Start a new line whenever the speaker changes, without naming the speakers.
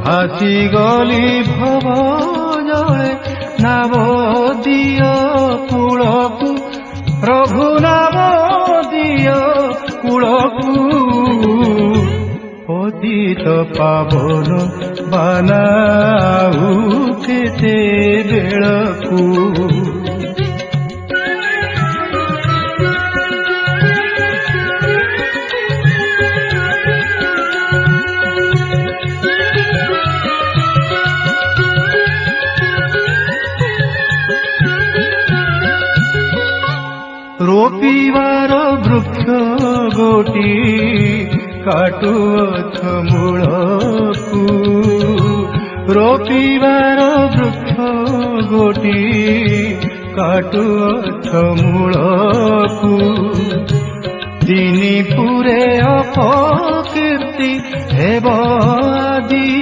ভাসি গলি ভব জলে নাব দিয় কূলকু প্রভু নাব দিয় কূলকু পতিত পাবন বানাউ কেতে বেଳକୁ रोपिवार वृक्ष गोटी काटुअछ मूलकु रोपिवार वृक्ष गोटी काटुअछ मूलकु दिनी पुरे अपकीर्ति हेब आदि